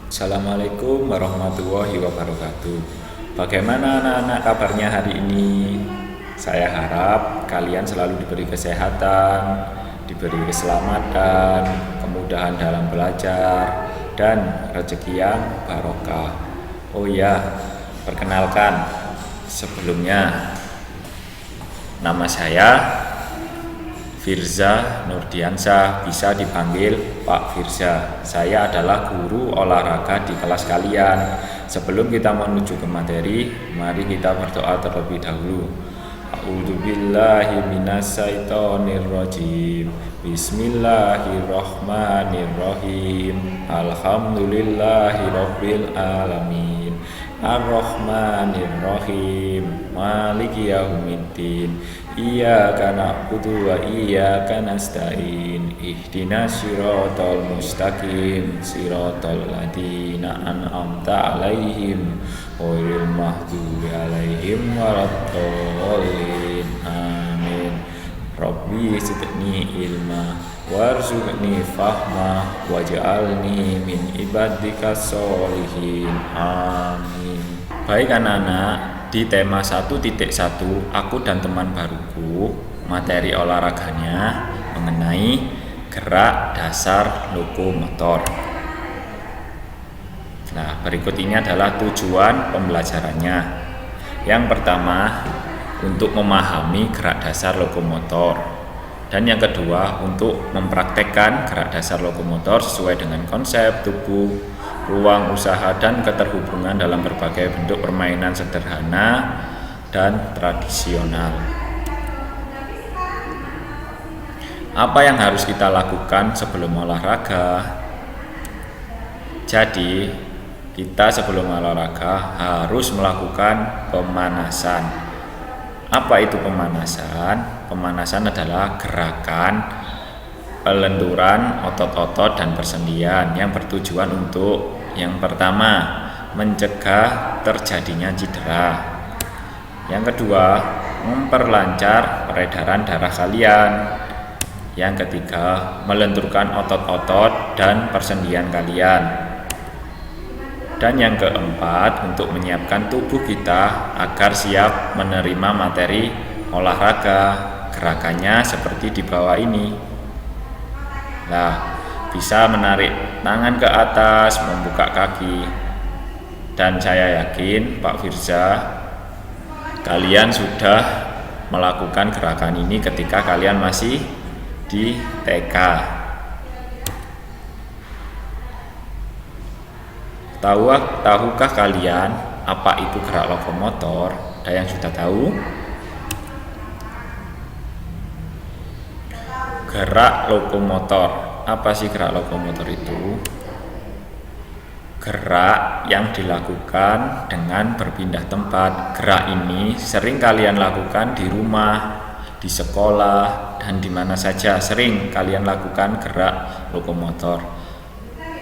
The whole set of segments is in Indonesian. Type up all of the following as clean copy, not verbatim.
Assalamualaikum warahmatullahi wabarakatuh. Bagaimana anak-anak kabarnya hari ini? Saya harap kalian selalu diberi kesehatan, diberi keselamatan, kemudahan dalam belajar, dan rezeki yang barokah. Oh iya, perkenalkan sebelumnya nama saya Firza Nurdiansyah, bisa dipanggil Pak Firza. Saya adalah guru olahraga di kelas kalian. Sebelum kita menuju ke materi, mari kita berdoa terlebih dahulu. A'udzubillahi minasyaitonirrajim. Bismillahirrahmanirrahim. Alhamdulillahirabbil alamin. Ar-Rahmanir-Rahim. Maliki yaumiddin. Iyyaka na'budu wa iyyaka nasta'in. Ihdinas siratal mustaqim. Siratal ladzina an'amta 'alaihim ghairil maghdubi 'alaihim waladdallin. Amin. Rabbi zidni ilma warzuqni fahma waj'alni min ibadikas sholihin. Amin. Baik anak-anak, di tema 1.1 aku dan teman baruku, materi olahraganya mengenai gerak dasar lokomotor. Nah, berikut ini adalah tujuan pembelajarannya. Yang pertama, untuk memahami gerak dasar lokomotor. Dan yang kedua, untuk mempraktekkan gerak dasar lokomotor sesuai dengan konsep tubuh, ruang usaha, dan keterhubungan dalam berbagai bentuk permainan sederhana dan tradisional. Apa yang harus kita lakukan sebelum olahraga? Jadi, kita sebelum olahraga harus melakukan pemanasan. Apa itu pemanasan? Pemanasan adalah gerakan pelenturan otot-otot dan persendian yang bertujuan untuk yang pertama, mencegah terjadinya cedera. Yang kedua, memperlancar peredaran darah kalian. Yang ketiga, melenturkan otot-otot dan persendian kalian. Dan yang keempat, untuk menyiapkan tubuh kita agar siap menerima materi olahraga. Gerakannya seperti di bawah ini. Nah, bisa menarik tangan ke atas, membuka kaki. Dan saya yakin Pak Firza, kalian sudah melakukan gerakan ini ketika kalian masih di TK. Tahukah kalian apa itu gerak lokomotor? Ada yang sudah tahu? Gerak lokomotor. Apa sih gerak lokomotor itu? Gerak yang dilakukan dengan berpindah tempat. Gerak ini sering kalian lakukan di rumah, di sekolah, dan di mana saja sering kalian lakukan gerak lokomotor.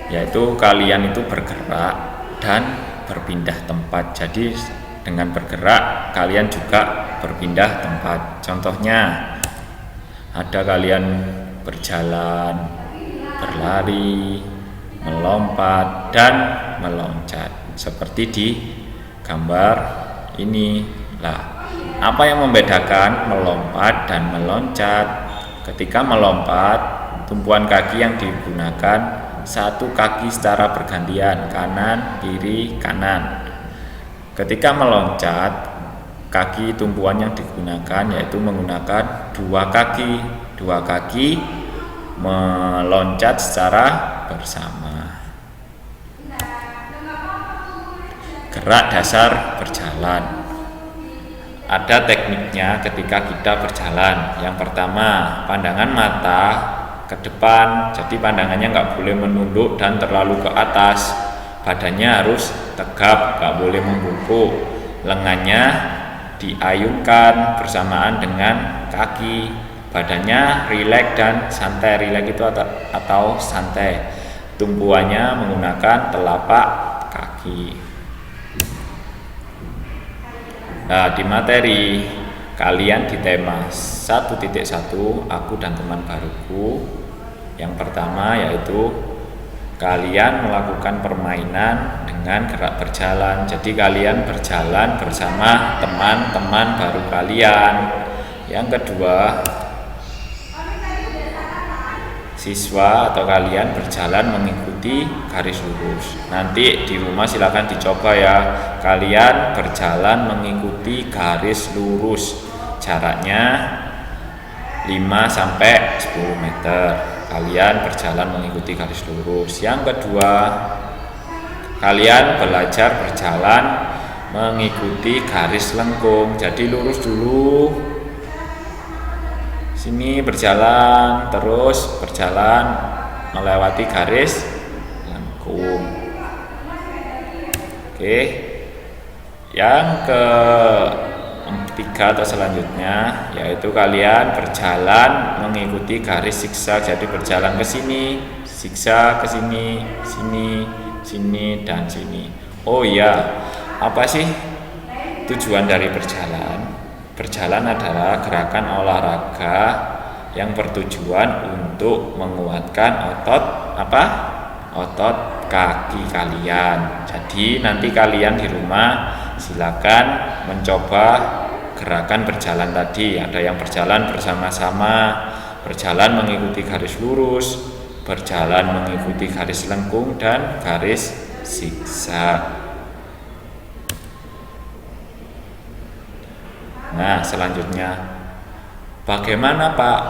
Yaitu kalian itu bergerak dan berpindah tempat. Jadi dengan bergerak kalian juga berpindah tempat. Contohnya, ada kalian berjalan, berlari, melompat, dan meloncat seperti di gambar ini. Lah, apa yang membedakan melompat dan meloncat? Ketika melompat, tumpuan kaki yang digunakan satu kaki secara bergantian, kanan, kiri, kanan. Ketika meloncat, kaki tumpuan yang digunakan yaitu menggunakan dua kaki meloncat secara bersama. Gerak dasar berjalan. Ada tekniknya ketika kita berjalan. Yang pertama, pandangan mata ke depan, jadi pandangannya nggak boleh menunduk dan terlalu ke atas. Badannya harus tegap, nggak boleh membungkuk. Lengannya diayunkan bersamaan dengan kaki. Badannya rileks dan santai. Rileks itu atau santai. Tumpuannya menggunakan telapak kaki. Nah, di materi kalian di tema 1.1 aku dan teman baruku, yang pertama yaitu kalian melakukan permainan dengan gerak berjalan. Jadi kalian berjalan bersama teman-teman baru kalian. Yang kedua, siswa atau kalian berjalan mengikuti garis lurus. Nanti di rumah silakan dicoba ya. Kalian berjalan mengikuti garis lurus. Jaraknya 5 sampai 10 meter. Kalian berjalan mengikuti garis lurus. Yang kedua, kalian belajar berjalan mengikuti garis lengkung. Jadi lurus dulu. Sini berjalan, terus berjalan melewati garis lengkung. Oke. Yang ketiga atau selanjutnya yaitu kalian berjalan mengikuti garis zigzag. Jadi berjalan ke sini, zigzag ke sini, sini, sini dan sini. Oh iya, apa sih tujuan dari berjalan? Berjalan adalah gerakan olahraga yang bertujuan untuk menguatkan otot kaki kalian. Jadi nanti kalian di rumah silakan mencoba gerakan berjalan tadi. Ada yang berjalan bersama-sama, berjalan mengikuti garis lurus, berjalan mengikuti garis lengkung dan garis zigzag. Nah, selanjutnya, bagaimana Pak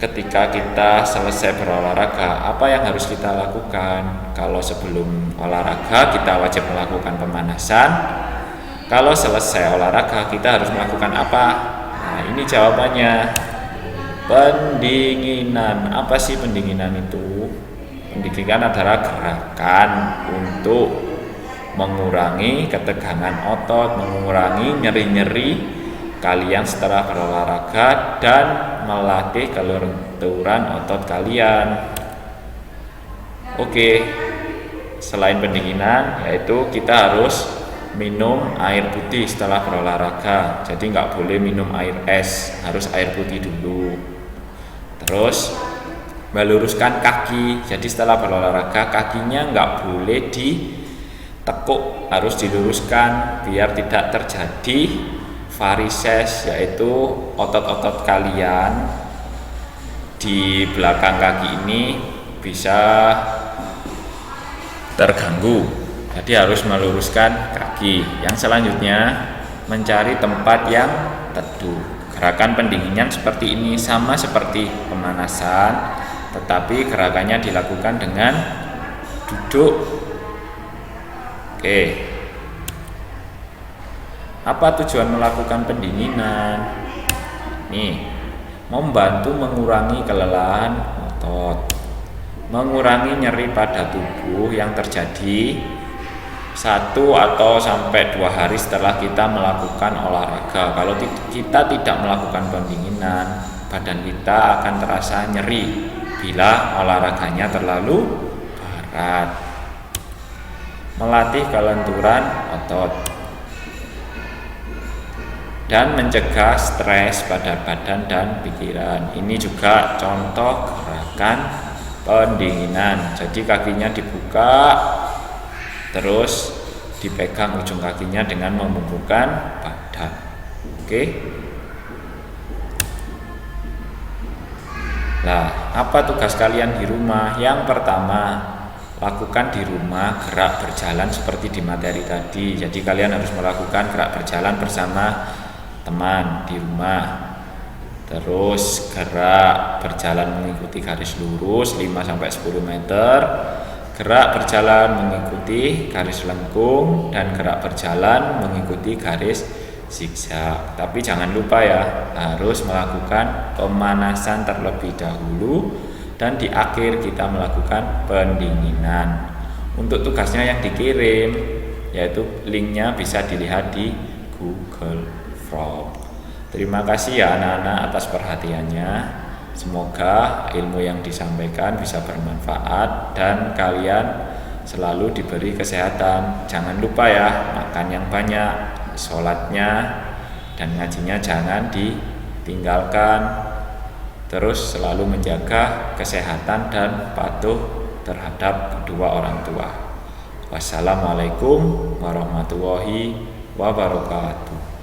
ketika kita selesai berolahraga? Apa yang harus kita lakukan? Kalau sebelum olahraga kita wajib melakukan pemanasan. Kalau selesai olahraga kita harus melakukan apa? Nah, ini jawabannya. Pendinginan. Apa sih pendinginan itu? Pendinginan adalah gerakan untuk mengurangi ketegangan otot, mengurangi nyeri-nyeri kalian setelah berolahraga dan melatih kelenturan otot kalian. Oke, selain pendinginan yaitu kita harus minum air putih setelah berolahraga. Jadi nggak boleh minum air es, harus air putih dulu. Terus meluruskan kaki. Jadi setelah berolahraga kakinya nggak boleh ditekuk, harus diluruskan biar tidak terjadi varises, yaitu otot-otot kalian di belakang kaki ini bisa terganggu. Jadi harus meluruskan kaki. Yang selanjutnya, mencari tempat yang teduh. Gerakan pendinginan seperti ini sama seperti pemanasan, tetapi gerakannya dilakukan dengan duduk. Oke. Apa tujuan melakukan pendinginan? Nih, membantu mengurangi kelelahan otot, mengurangi nyeri pada tubuh yang terjadi 1 atau sampai 2 hari setelah kita melakukan olahraga. Kalau kita tidak melakukan pendinginan, badan kita akan terasa nyeri bila olahraganya terlalu berat. Melatih kelenturan otot dan mencegah stres pada badan dan pikiran. Ini juga contoh gerakan pendinginan. Jadi kakinya dibuka, terus dipegang ujung kakinya dengan membungkukkan badan. Oke. Nah, apa tugas kalian di rumah? Yang pertama, lakukan di rumah gerak berjalan seperti di materi tadi. Jadi kalian harus melakukan gerak berjalan bersama teman di rumah. Terus gerak berjalan mengikuti garis lurus 5-10 meter, gerak berjalan mengikuti garis lengkung, dan gerak berjalan mengikuti garis zigzag. Tapi jangan lupa ya, harus melakukan pemanasan terlebih dahulu dan di akhir kita melakukan pendinginan. Untuk tugasnya yang dikirim, yaitu linknya bisa dilihat di Google. Terima kasih ya anak-anak atas perhatiannya. Semoga ilmu yang disampaikan bisa bermanfaat dan kalian selalu diberi kesehatan. Jangan lupa ya, makan yang banyak, sholatnya dan ngajinya jangan ditinggalkan. Terus selalu menjaga kesehatan dan patuh terhadap kedua orang tua. Wassalamualaikum warahmatullahi wabarakatuh.